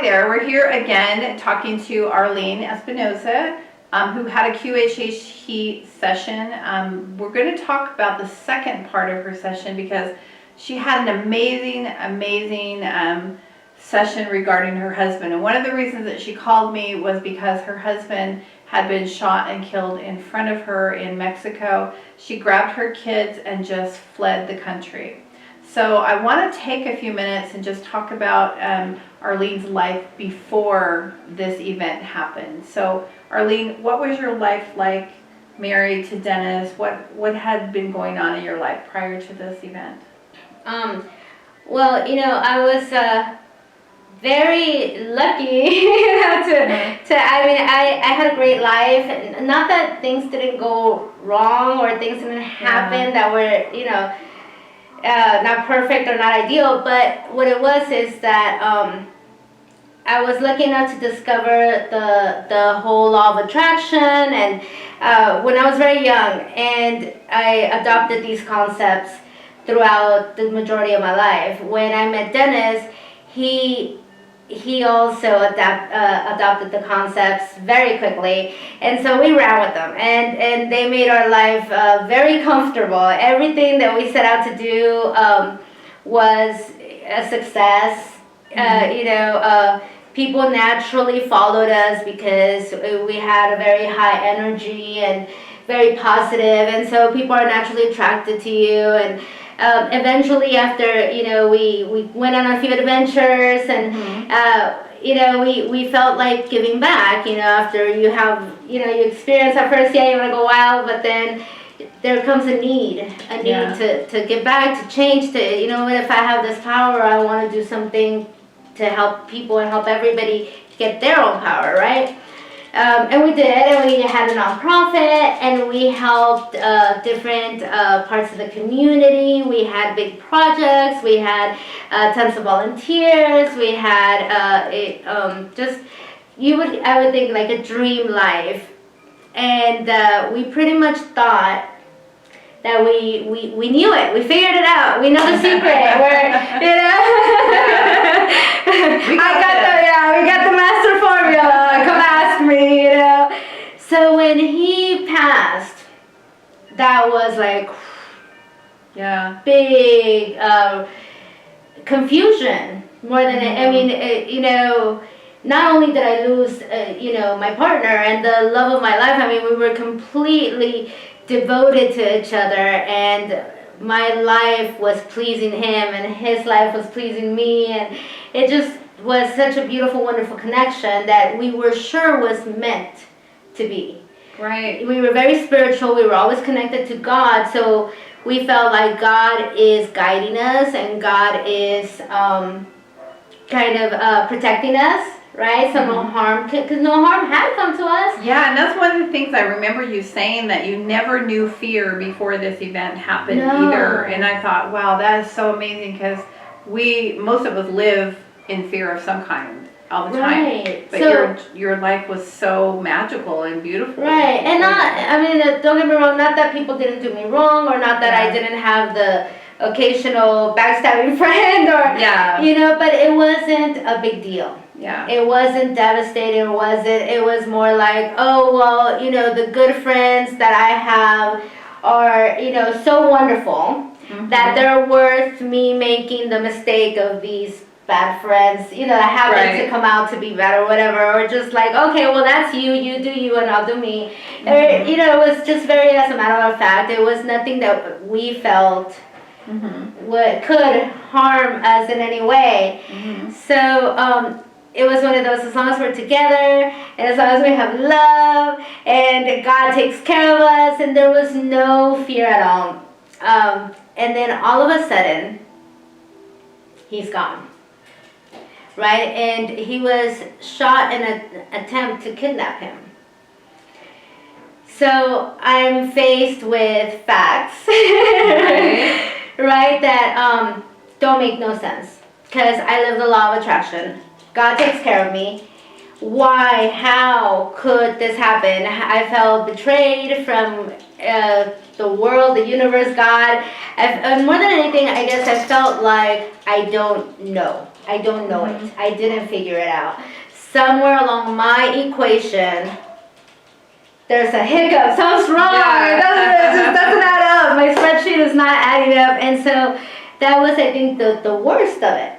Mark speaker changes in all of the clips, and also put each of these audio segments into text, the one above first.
Speaker 1: there. We're here again talking to Arlene Espinoza, who had a QHHT session. We're going to talk about the second part of her session because she had an amazing session regarding her husband. And one of the reasons that she called me was because her husband had been shot and killed in front of her in Mexico. She grabbed her kids and just fled the country. So I want to take a few minutes and just talk about Arlene's life before this event happened. So Arlene, what was your life like married to Dennis? What had been going on in your life prior to this event?
Speaker 2: Well, I was very lucky I had a great life. Not that things didn't go wrong or things didn't happen that were, not perfect or not ideal, but what it was is that I was lucky enough to discover the whole law of attraction, and when I was very young, and I adopted these concepts throughout the majority of my life. When I met Dennis, he also adopted the concepts very quickly, and so we ran with them, and they made our life very comfortable. Everything that we set out to do was a success. People naturally followed us because we had a very high energy and very positive, and so people are naturally attracted to you. And eventually, after we went on a few adventures, and we felt like giving back. After you have you experience at first, you want to go wild, but then there comes a need to give back, to change, to if I have this power, I want to do something to help people and help everybody get their own power, right? And we did, and we had a nonprofit, and we helped different parts of the community. We had big projects, we had tons of volunteers, we had I would think like a dream life. And we pretty much thought that we knew it, we figured it out, we know the secret, we got the master formula, come ask me, So when he passed, that was like, big confusion, more than, not only did I lose, my partner and the love of my life, we were completely devoted to each other, and my life was pleasing him, and his life was pleasing me, and it just was such a beautiful, wonderful connection that we were sure was meant to be.
Speaker 1: Right.
Speaker 2: We were very spiritual. We were always connected to God, so we felt like God is guiding us, and God is protecting us. Right, so no harm, because no harm had come to us.
Speaker 1: Yeah, and that's one of the things I remember you saying, that you never knew fear before this event happened either. And I thought, wow, that is so amazing, because most of us live in fear of some kind all the time.
Speaker 2: Right.
Speaker 1: But so, your life was so magical and beautiful.
Speaker 2: Right, and don't get me wrong, not that people didn't do me wrong, or not that I didn't have the occasional backstabbing friend, or but it wasn't a big deal.
Speaker 1: Yeah.
Speaker 2: It wasn't devastating, it was more like, oh, well, the good friends that I have are, so wonderful that they're worth me making the mistake of these bad friends, that happen to come out to be bad or whatever, or just like, okay, well, that's you do you and I'll do me. Or, it was just very, as a matter of fact, it was nothing that we felt could harm us in any way. So, it was one of those, as long as we're together, and as long as we have love, and God takes care of us, and there was no fear at all. And then all of a sudden, he's gone. Right? And he was shot in an attempt to kidnap him. So I'm faced with facts, right, that don't make no sense. Because I live the law of attraction. God takes care of me. Why? How could this happen? I felt betrayed from the world, the universe, God. And more than anything, I guess I felt like I don't know. I don't know it. I didn't figure it out. Somewhere along my equation, there's a hiccup. Something's wrong.
Speaker 1: Yeah.
Speaker 2: It just doesn't add up. My spreadsheet is not adding up. And so that was, I think, the worst of it.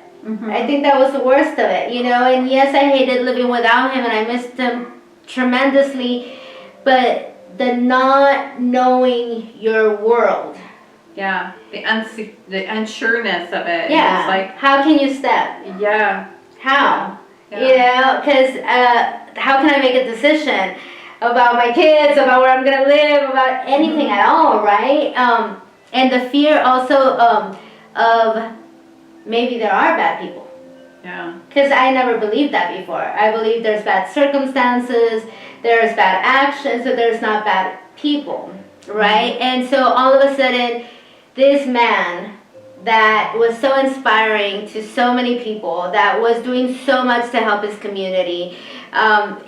Speaker 2: I think that was the worst of it, you know. And yes, I hated living without him, and I missed him tremendously. But the not knowing your world.
Speaker 1: Yeah, the unsureness of it.
Speaker 2: Yeah.
Speaker 1: It's like,
Speaker 2: how can you step?
Speaker 1: yeah.
Speaker 2: How?
Speaker 1: Yeah.
Speaker 2: You know, because how can I make a decision about my kids, about where I'm gonna live, about anything at all, right? And the fear also of maybe there are bad people.
Speaker 1: Yeah.
Speaker 2: Because I never believed that before. I believe there's bad circumstances, there's bad actions, so there's not bad people, right? And so all of a sudden, this man that was so inspiring to so many people, that was doing so much to help his community,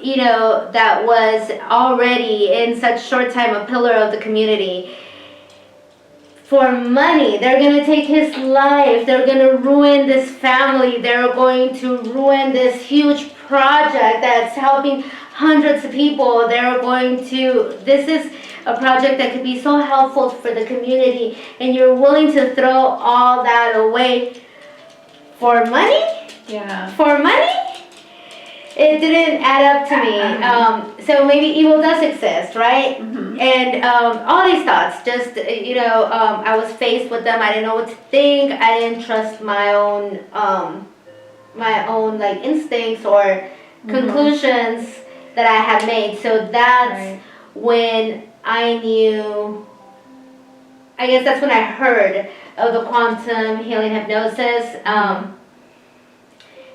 Speaker 2: you know, that was already in such short time a pillar of the community. For money, they're going to take his life, they're going to ruin this family, they're going to ruin this huge project that's helping hundreds of people. They're going to, this is a project that could be so helpful for the community, and you're willing to throw all that away for money?
Speaker 1: Yeah.
Speaker 2: For money? It didn't add up to me. So maybe evil does exist, right? And all these thoughts, just, you know, I was faced with them. I didn't know what to think. I didn't trust my own like instincts or conclusions that I had made. So that's when I knew, I guess that's when I heard of the quantum healing hypnosis. And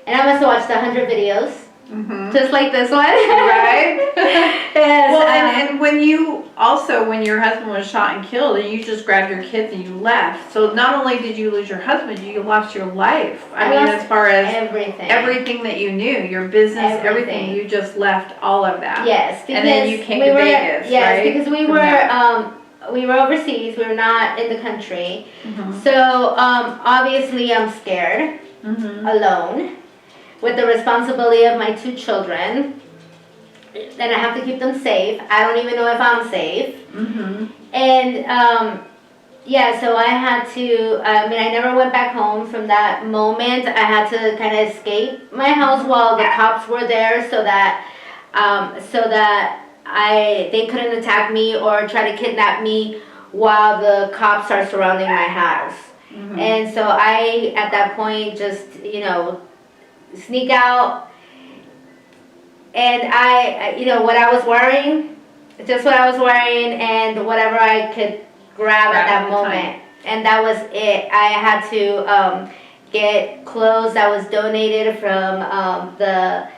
Speaker 2: I must have watched 100 videos. Just like this one.
Speaker 1: Right?
Speaker 2: Yes,
Speaker 1: Well, and when your husband was shot and killed, and you just grabbed your kids and you left. So not only did you lose your husband, you lost your life. I mean, as far as everything that you knew, your business, everything, you just left all of that.
Speaker 2: Yes.
Speaker 1: And then you came to Vegas,
Speaker 2: yes,
Speaker 1: right?
Speaker 2: because we were overseas. We were not in the country. So obviously I'm scared, alone, with the responsibility of my 2 children. Then I have to keep them safe. I don't even know if I'm safe. And yeah, so I had to, I mean, I never went back home from that moment. I had to kind of escape my house while the cops were there, so that they couldn't attack me or try to kidnap me while the cops are surrounding my house. And so I, at that point, just, you know, sneak out, and I, you know, what I was wearing, just what I was wearing, and whatever I could grab at that moment, and that was it. I had to get clothes that was donated from the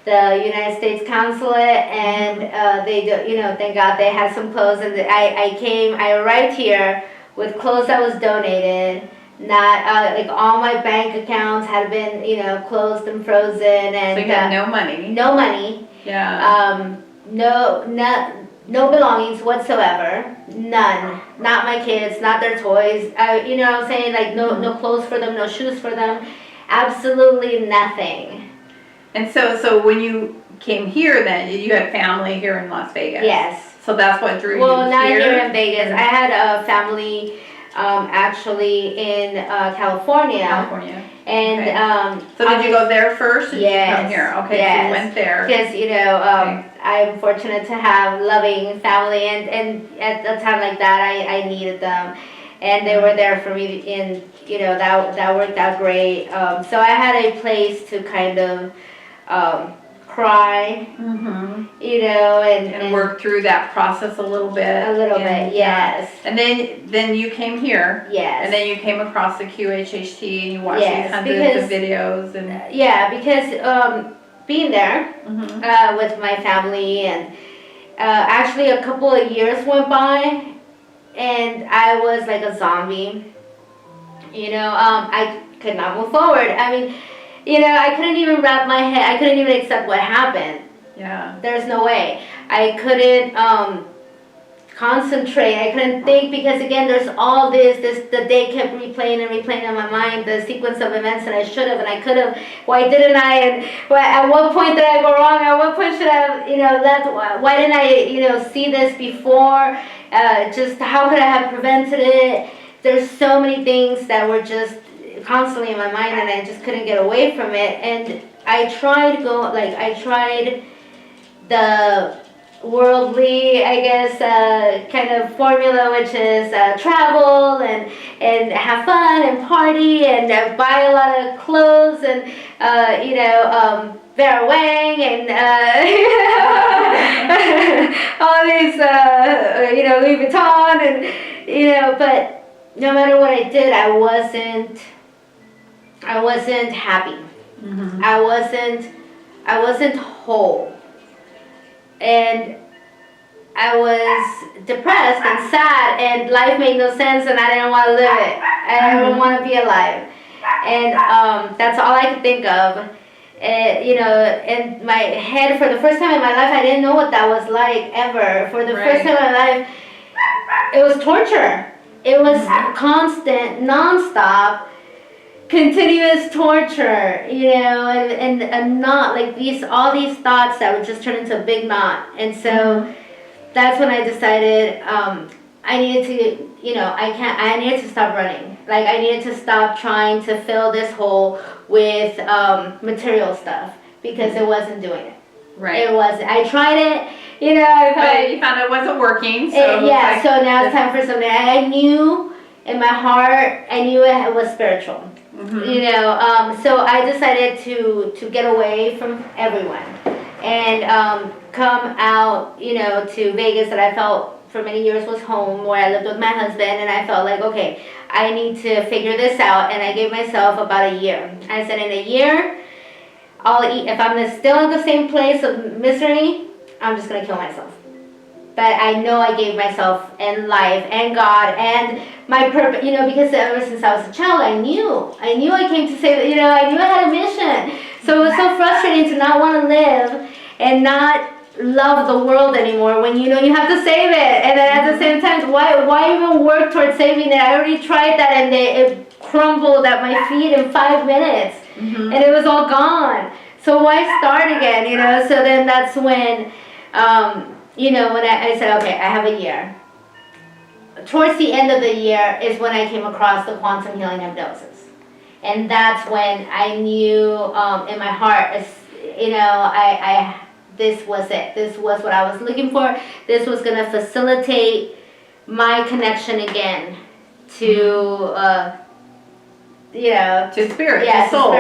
Speaker 2: United States Consulate, and they do, you know, thank God they had some clothes, and I arrived here with clothes that was donated. Not like all my bank accounts had been, you know, closed and frozen, and
Speaker 1: so you had no money.
Speaker 2: No money.
Speaker 1: Yeah.
Speaker 2: No belongings whatsoever. None. Not my kids. Not their toys. You know what I'm saying? Like no clothes for them. No shoes for them. Absolutely nothing.
Speaker 1: And so when you came here, then you had family here in Las Vegas.
Speaker 2: Yes.
Speaker 1: So that's what drew you
Speaker 2: Well, not
Speaker 1: here
Speaker 2: in Vegas. I had a family. Actually in California. And
Speaker 1: so did you go there first, or did you come here? Okay, so you went there.
Speaker 2: Because, you know, I'm fortunate to have loving family, and at a time like that, I needed them, and they were there for me, and, you know, that worked out great. So I had a place to kind of cry, you know, and
Speaker 1: work through that process a little bit.
Speaker 2: A little bit, yes.
Speaker 1: And then you came here.
Speaker 2: Yes.
Speaker 1: And then you came across the QHHT, and you watched these hundreds of videos. And
Speaker 2: yeah, because being there with my family, and actually a couple of years went by, and I was like a zombie. You know, I could not move forward. I mean, you know, I couldn't even wrap my head. I couldn't even accept what happened.
Speaker 1: Yeah.
Speaker 2: There's no way. I couldn't concentrate. I couldn't think because again, there's all the day kept replaying and replaying in my mind the sequence of events that I should have and I could have. Why didn't I? And at what point did I go wrong? At what point should I have, left? Why didn't I, see this before? Just how could I have prevented it? There's so many things that were just constantly in my mind and I just couldn't get away from it. And I tried the worldly, I guess, kind of formula, which is travel and have fun and party and buy a lot of clothes and Vera Wang and all these Louis Vuitton and but no matter what I did, I wasn't happy.
Speaker 1: Mm-hmm.
Speaker 2: I wasn't whole. And I was depressed and sad and life made no sense and I didn't want to live it. I didn't want to be alive. And that's all I could think of. In my head, for the first time in my life, I didn't know what that was like ever. For the first time in my life, it was torture. It was constant, nonstop, continuous torture, and not like all these thoughts that would just turn into a big knot. And so that's when I decided I needed to, I needed to stop running. Like I needed to stop trying to fill this hole with material stuff because it wasn't doing it.
Speaker 1: Right.
Speaker 2: It wasn't. I tried it,
Speaker 1: but you found it wasn't working. So
Speaker 2: so now it's time for something. I knew in my heart, I knew it was spiritual. Mm-hmm. So I decided to get away from everyone and come out, to Vegas that I felt for many years was home, where I lived with my husband, and I felt like, okay, I need to figure this out, and I gave myself about a year. I said, in a year, I'll eat. If I'm still in the same place of misery, I'm just going to kill myself. But I know I gave myself and life and God and my purpose, because ever since I was a child, I knew I came to save, I knew I had a mission. So it was so frustrating to not want to live and not love the world anymore when you have to save it. And then at the same time, why even work towards saving it? I already tried that and it crumbled at my feet in 5 minutes. Mm-hmm. And it was all gone. So why start again, So then that's when, when I said, okay, I have a year. Towards the end of the year is when I came across the quantum healing hypnosis. And that's when I knew in my heart, this was it. This was what I was looking for. This was going to facilitate my connection again to,
Speaker 1: to spirit,
Speaker 2: to
Speaker 1: soul,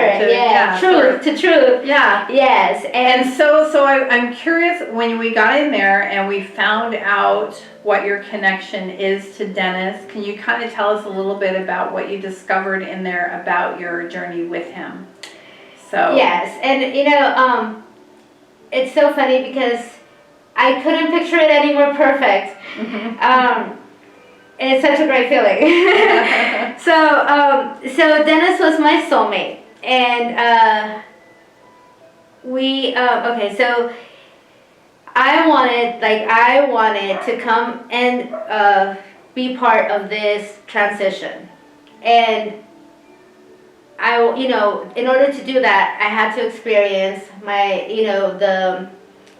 Speaker 2: truth, to truth.
Speaker 1: Yeah.
Speaker 2: Yes.
Speaker 1: And so I'm curious, when we got in there and we found out what your connection is to Dennis, can you kind of tell us a little bit about what you discovered in there about your journey with him? So
Speaker 2: yes, and it's so funny because I couldn't picture it any more perfect. Mm-hmm. And it's such a great feeling. So Dennis was my soulmate, and so I wanted to come and be part of this transition, and in order to do that, I had to experience my,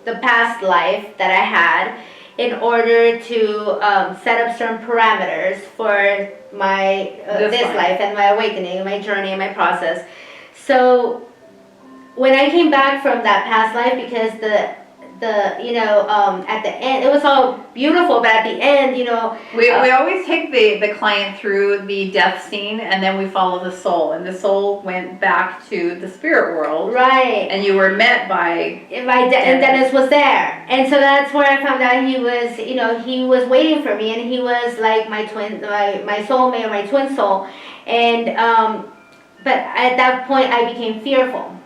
Speaker 2: the past life that I had in order to set up certain parameters for my this life and my awakening, my journey, and my process. So when I came back from that past life, because at the end, it was all beautiful, but at the end,
Speaker 1: we always take the client through the death scene, and then we follow the soul, and the soul went back to the spirit world,
Speaker 2: right? And
Speaker 1: you were met by
Speaker 2: and Dennis was there, and so that's where I found out he was waiting for me, and he was like my twin, my soulmate, or my twin soul, and but at that point I became fearful.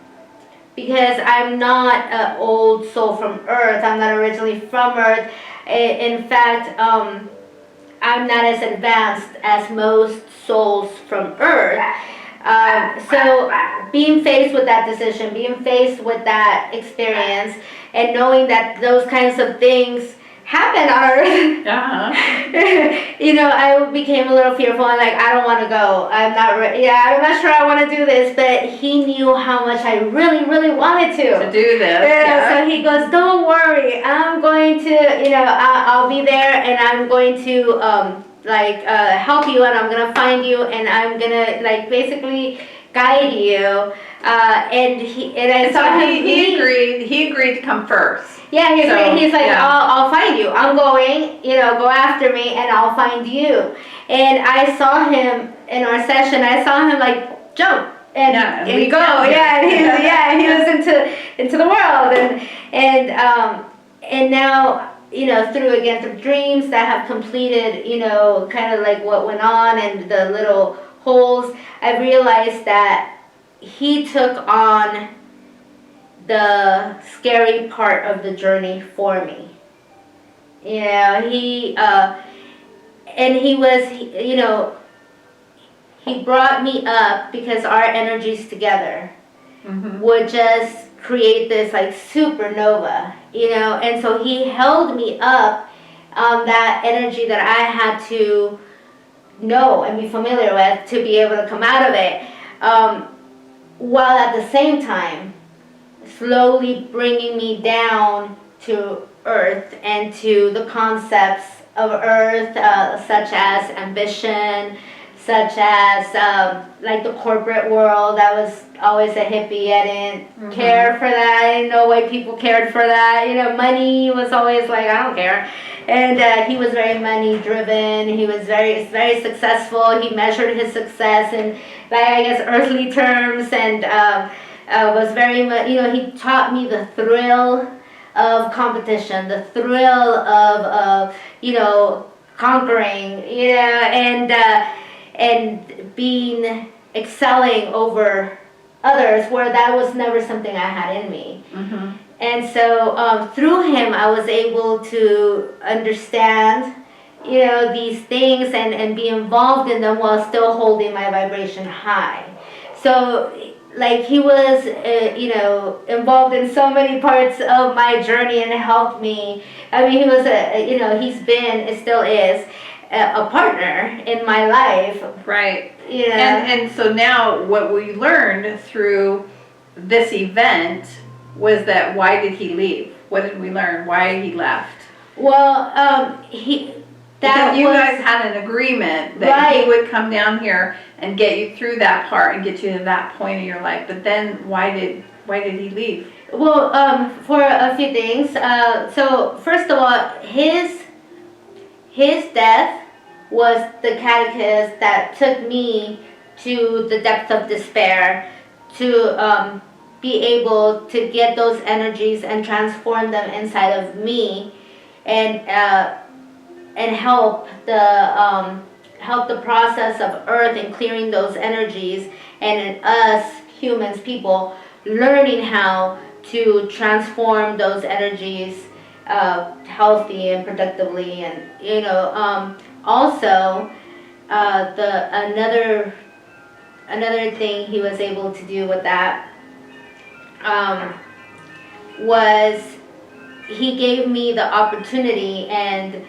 Speaker 2: Because I'm not an old soul from Earth. I'm not originally from Earth. In fact, I'm not as advanced as most souls from Earth. So being faced with that decision, being faced with that experience, and knowing that those kinds of things happen on Earth. You know, I became a little fearful and like, I don't want to go. I'm not I'm not sure I want to do this, but he knew how much I really, really wanted
Speaker 1: To do this.
Speaker 2: So he goes, don't worry, I'm going to, you know, I'll be there and I'm going to help you and I'm going to find you and I'm going to like basically guide you.
Speaker 1: He agreed to come first.
Speaker 2: Yeah, he agreed. He's like,
Speaker 1: yeah.
Speaker 2: I'll find you. I'm going, you know, go after me and I'll find you. And I saw him in our session. I saw him like jump and go. Yeah, and he was into the world and now, you know, through dreams that have completed, you know, kind of like what went on and the little holes, I realized that he took on the scary part of the journey for me. You know, he brought me up because our energies together would just create this like supernova, you know, and so he held me up that energy that I had to know and be familiar with to be able to come out of it, while at the same time slowly bringing me down to earth and to the concepts of earth, such as ambition, such as like the corporate world. I was always a hippie. I didn't care for that. I didn't know why people cared for that. You know, money was always like, I don't care. And he was very money driven. He was very, very successful. He measured his success in, like, I guess, earthly terms, and was very much, you know, he taught me the thrill of competition, the thrill of you know, conquering, you know, and being excelling over others, where that was never something I had in me. And so through him, I was able to understand, you know, these things and be involved in them while still holding my vibration high. So, like, he was, you know, involved in so many parts of my journey and helped me. I mean, he was, you know, he's been, it still is, a partner in my life.
Speaker 1: Right.
Speaker 2: You know?
Speaker 1: And so now what we learned through this event was that why did he leave? What did we learn? Why he left?
Speaker 2: Well,
Speaker 1: because you guys had an agreement that he would come down here and get you through that part and get you to that point in your life. But then why did he leave?
Speaker 2: Well, for a few things. So first of all, his death was the catechist that took me to the depths of despair to be able to get those energies and transform them inside of me, and help the process of earth in clearing those energies, and in us humans, people, learning how to transform those energies healthy and productively. And you know, also another thing he was able to do with that was he gave me the opportunity and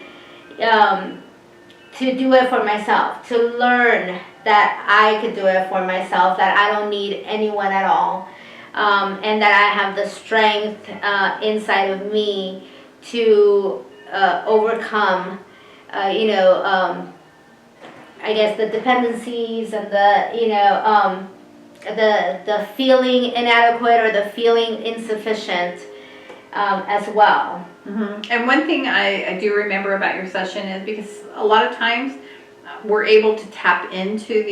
Speaker 2: to do it for myself, to learn that I could do it for myself, that I don't need anyone at all, and that I have the strength inside of me to overcome, you know, I guess the dependencies and the, you know, the feeling inadequate or the feeling insufficient as well.
Speaker 1: And one thing I do remember about your session is because a lot of times we're able to tap into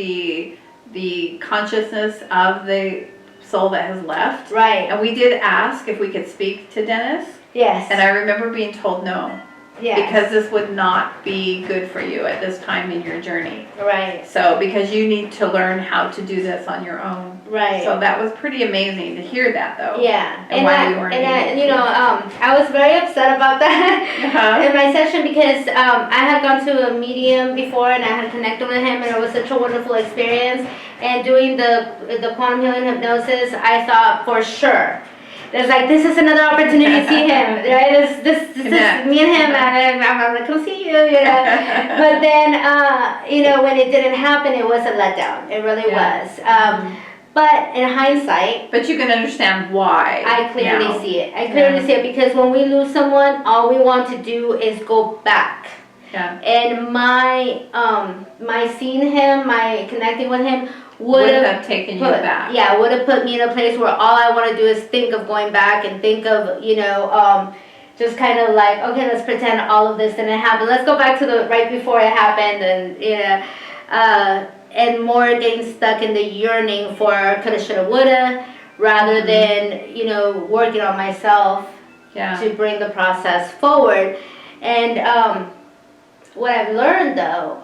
Speaker 1: the consciousness of the soul that has left.
Speaker 2: Right.
Speaker 1: And we did ask if we could speak to Dennis.
Speaker 2: Yes.
Speaker 1: And I remember being told no.
Speaker 2: Yes.
Speaker 1: Because this would not be good for you at this time in your journey.
Speaker 2: Right.
Speaker 1: So, because you need to learn how to do this on your own.
Speaker 2: Right.
Speaker 1: So that was pretty amazing to hear that, though.
Speaker 2: Yeah.
Speaker 1: And why we weren't able to.
Speaker 2: You know, I was very upset about that in my session because I had gone to a medium before and I had connected with him and it was such a wonderful experience. And doing the quantum healing hypnosis, I thought for sure there's like, this is another opportunity to see him, right? This is me and him, and I'm gonna come see you, you know. But then, you know, when it didn't happen, it was a letdown. It really was. But in hindsight,
Speaker 1: but you can understand why.
Speaker 2: I clearly see it. I clearly see it because when we lose someone, all we want to do is go back.
Speaker 1: Yeah.
Speaker 2: And my seeing him, my connecting with him would have
Speaker 1: taken you back.
Speaker 2: Yeah, would have put me in a place where all I want to do is think of going back and think of, you know, just kind of like, okay, let's pretend all of this didn't happen. Let's go back to the right before it happened, and you know, and more getting stuck in the yearning for coulda, shoulda, woulda, rather than, you know, working on myself to bring the process forward. And what I've learned though,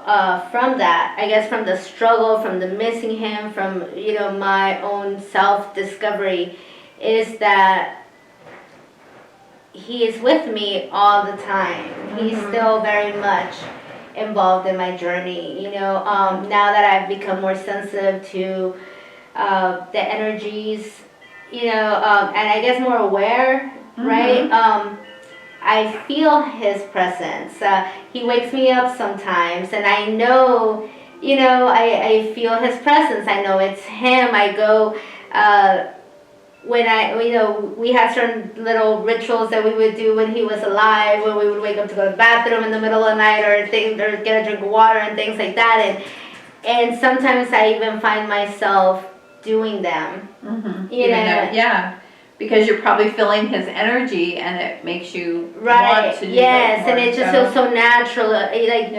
Speaker 2: from that, I guess from the struggle, from the missing him, from, you know, my own self-discovery, is that he is with me all the time. He's still very much involved in my journey, you know. Now that I've become more sensitive to the energies, you know, and I guess more aware, right? I feel his presence. He wakes me up sometimes, and I know, you know, I feel his presence. I know it's him. I go, when you know, we had certain little rituals that we would do when he was alive, when we would wake up to go to the bathroom in the middle of the night, or get a drink of water and things like that. And sometimes I even find myself doing them. You know?
Speaker 1: Yeah. Because you're probably feeling his energy, and it makes you
Speaker 2: want
Speaker 1: to do
Speaker 2: yes, and it just feels so natural. Like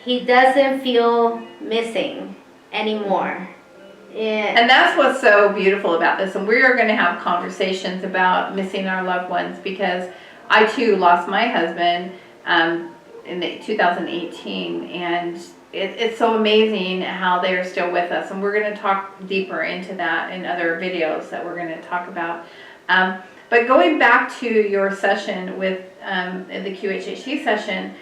Speaker 2: he doesn't feel missing anymore. Yeah.
Speaker 1: And that's what's so beautiful about this. And we are going to have conversations about missing our loved ones, because I too lost my husband in 2018, and it's so amazing how they're still with us. And we're going to talk deeper into that in other videos that we're going to talk about. But going back to your session with the QHHT session,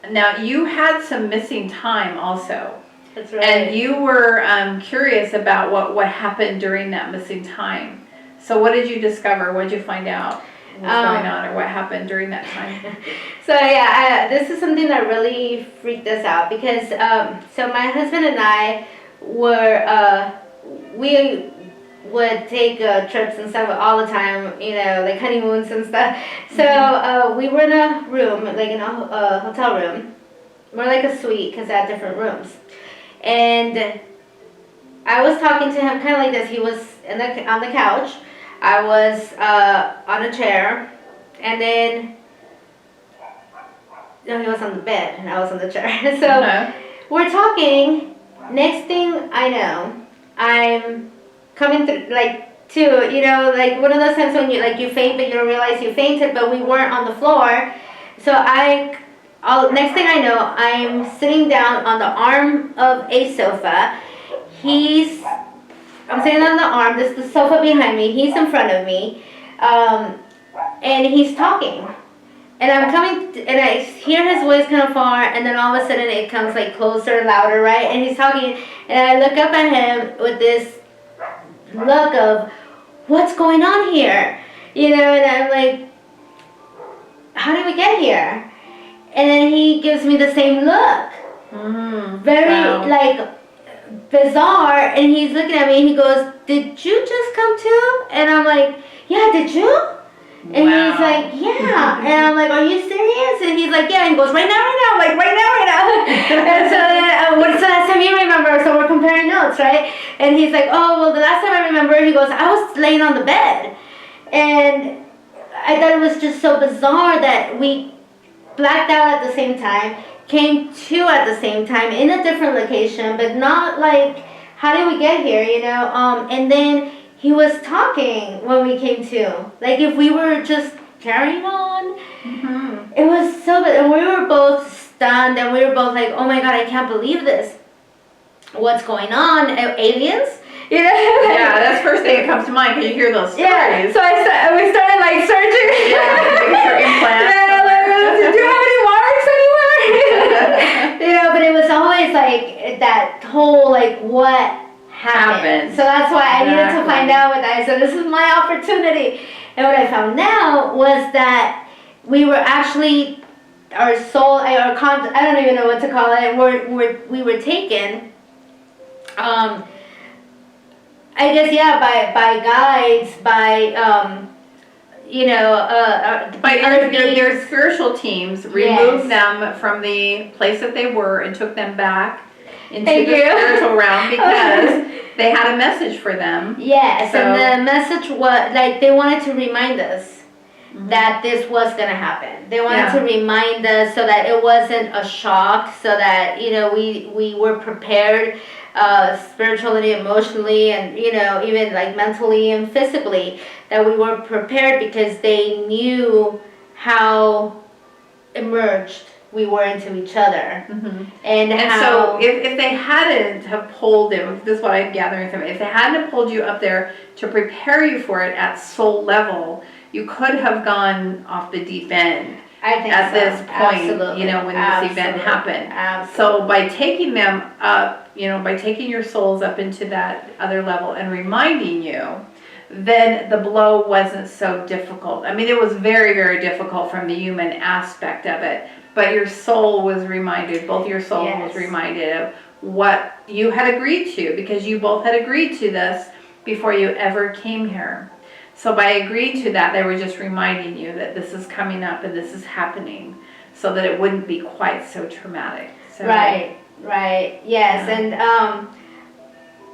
Speaker 1: now you had some missing time also.
Speaker 2: That's right.
Speaker 1: And you were curious about what happened during that missing time. So what did you discover? What did you find out was going on, or what happened during that time?
Speaker 2: So yeah, this is something that really freaked us out, because so my husband and I were we would take trips and stuff all the time, you know, like honeymoons and stuff. So we were in a room, like in a hotel room, more like a suite, because they had different rooms. And I was talking to him kind of like this. He was on the couch. I was on a chair, and then no, he was on the bed, and I was on the chair. So we're talking. Next thing I know, I'm coming through, like, to, you know, like one of those times when you faint, but you don't realize you fainted, but we weren't on the floor. So next thing I know, I'm sitting down on the arm of a sofa. I'm sitting on the arm, this is the sofa behind me, he's in front of me, and he's talking. And I'm coming, and I hear his voice kind of far, and then all of a sudden it comes like closer, louder, right? And he's talking, and I look up at him with this look of, what's going on here? You know, and I'm like, how did we get here? And then he gives me the same look. Very, like, bizarre. And he's looking at me and he goes, did you just come to? And I'm like, yeah, did you? And he's like, yeah. And I'm like, are you serious? And he's like, yeah. And he goes, right now. I'm like, right now. And so then, what's the last time you remember? So we're comparing notes, right? And he's like, oh, well, the last time I remember, he goes, I was laying on the bed. And I thought it was just so bizarre that we blacked out at the same time, came to at the same time in a different location, but not like, how did we get here, you know? And then he was talking when we came to, like if we were just carrying on. It was so good, and we were both stunned, and we were both like, oh my God, I can't believe this. What's going on? Aliens? You know?
Speaker 1: Yeah, that's the first thing that comes to mind, because you hear those stories.
Speaker 2: Yeah, so we started like searching.
Speaker 1: Yeah, implants.
Speaker 2: Yeah, like, do you have any marks anywhere? You know, but it was always like that whole like, what happened? So that's why I needed to find out what that. So this is my opportunity. And what I found out was that we were actually, our soul, I don't even know what to call it, we were taken, I guess, yeah, by guides, by,
Speaker 1: By
Speaker 2: other
Speaker 1: their spiritual teams, removed them from the place that they were and took them back into the spiritual realm because they had a message for them.
Speaker 2: Yes, and the message was, like, they wanted to remind us that this was going to happen. They wanted to remind us so that it wasn't a shock, so that, we were prepared spiritually, emotionally, and, even like mentally and physically, that we were prepared because they knew how immersed we were into each other. And
Speaker 1: so if they hadn't have pulled him, this is what I'm gathering from it, if they hadn't have pulled you up there to prepare you for it at soul level, you could have gone off the deep end.
Speaker 2: I think
Speaker 1: at this point,
Speaker 2: Absolutely.
Speaker 1: When this event happened.
Speaker 2: Absolutely.
Speaker 1: So by taking them up, by taking your souls up into that other level and reminding you, then the blow wasn't so difficult. I mean, it was very, very difficult from the human aspect of it, but your soul was reminded, both your souls was reminded of what you had agreed to, because you both had agreed to this before you ever came here. So by agreeing to that, they were just reminding you that this is coming up and this is happening, so that it wouldn't be quite so traumatic. So,
Speaker 2: right, yes, and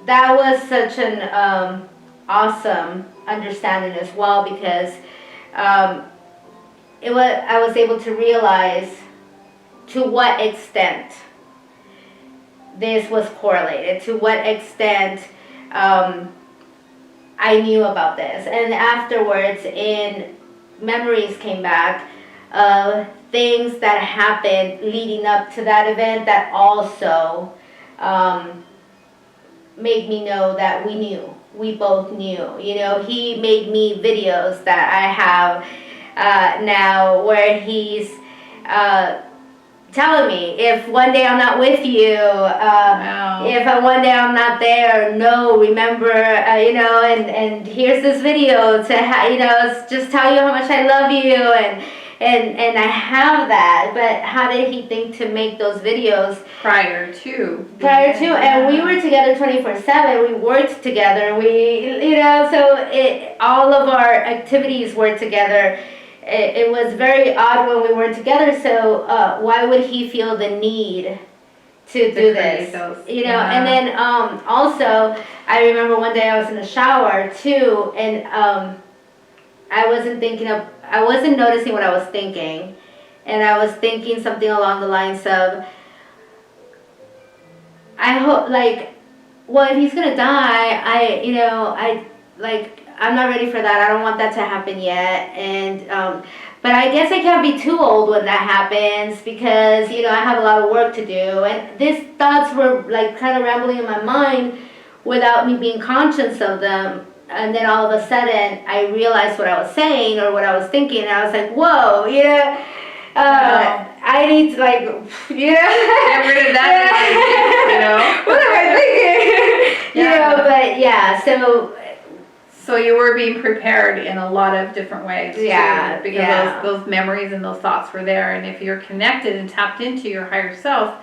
Speaker 2: that was such an awesome understanding as well, because I was able to realize to what extent this was correlated, to what extent I knew about this. And afterwards, memories came back of things that happened leading up to that event that also made me know that we both knew. He made me videos that I have now, where he's telling me if one day I'm not with you, if one day I'm not there, remember, and here's this video to just tell you how much I love you, and I have that. But how did he think to make those videos prior to, and we were together 24/7. We worked together. All of our activities were together. It was very odd when we weren't together, so why would he feel the need to do this? And then also, I remember one day I was in the shower too, and I wasn't noticing what I was thinking, and I was thinking something along the lines of, I hope, if he's gonna die, I'm not ready for that. I don't want that to happen yet. And but I guess I can't be too old when that happens, because I have a lot of work to do. And these thoughts were kind of rambling in my mind without me being conscious of them. And then all of a sudden I realized what I was saying or what I was thinking, and I was like, whoa, I need to
Speaker 1: get rid of that.
Speaker 2: What am I thinking? But yeah,
Speaker 1: so you were being prepared in a lot of different ways, too, because those memories and those thoughts were there. And if you're connected and tapped into your higher self,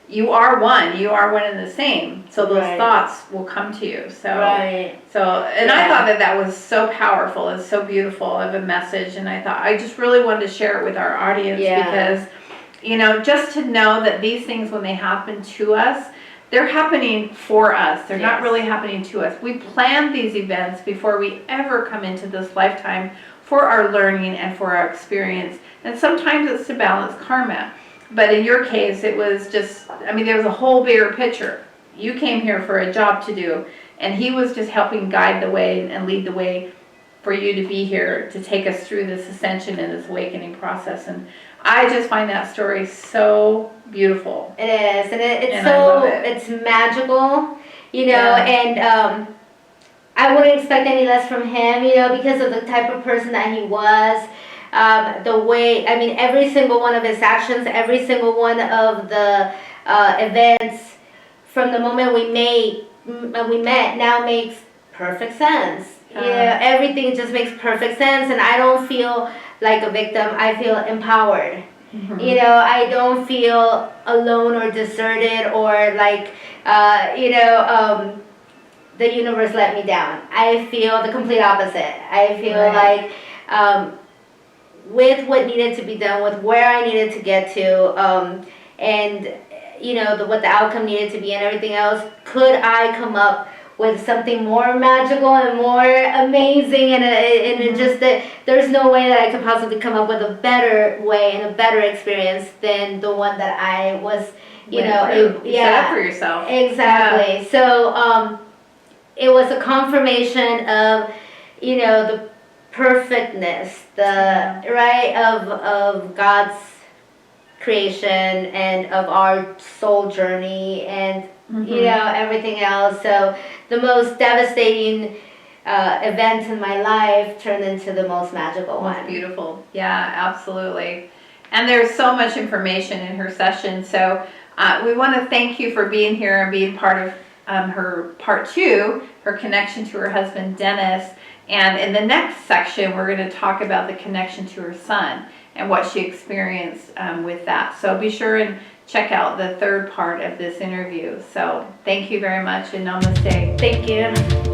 Speaker 1: you are one. You are one and the same. So those thoughts will come to you. I thought that was so powerful and so beautiful of a message. And I thought I just really wanted to share it with our audience because, just to know that these things, when they happen to us, they're happening for us. They're not really happening to us. We plan these events before we ever come into this lifetime for our learning and for our experience. And sometimes it's to balance karma. But in your case, it was just, there was a whole bigger picture. You came here for a job to do, and he was just helping guide the way and lead the way for you to be here, to take us through this ascension and this awakening process. And I just find that story so beautiful.
Speaker 2: It is, and it's magical, and I wouldn't expect any less from him, because of the type of person that he was. The way, every single one of his actions, every single one of the events from the moment we met now makes perfect sense. Everything just makes perfect sense, and I don't feel like a victim. I feel empowered.
Speaker 1: Mhm.
Speaker 2: I don't feel alone or deserted or like, the universe let me down. I feel the complete opposite. I feel
Speaker 1: Right.
Speaker 2: like, with what needed to be done, with where I needed to get to, and what the outcome needed to be and everything else, could I come up with something more magical and more amazing, and it just that there's no way that I could possibly come up with a better way and a better experience than the one that I was,
Speaker 1: You set up for yourself.
Speaker 2: exactly.
Speaker 1: Yeah.
Speaker 2: So it was a confirmation of, the perfectness, of God's creation and of our soul journey and everything else. So the most devastating event in my life turned into the most magical
Speaker 1: Most
Speaker 2: one.
Speaker 1: beautiful. Yeah, absolutely. And there's so much information in her session. So we want to thank you for being here and being part of her part 2, her connection to her husband, Dennis. And in the next section, we're going to talk about the connection to her son and what she experienced with that. So be sure and check out the third part of this interview. So thank you very much, and namaste.
Speaker 2: Thank you.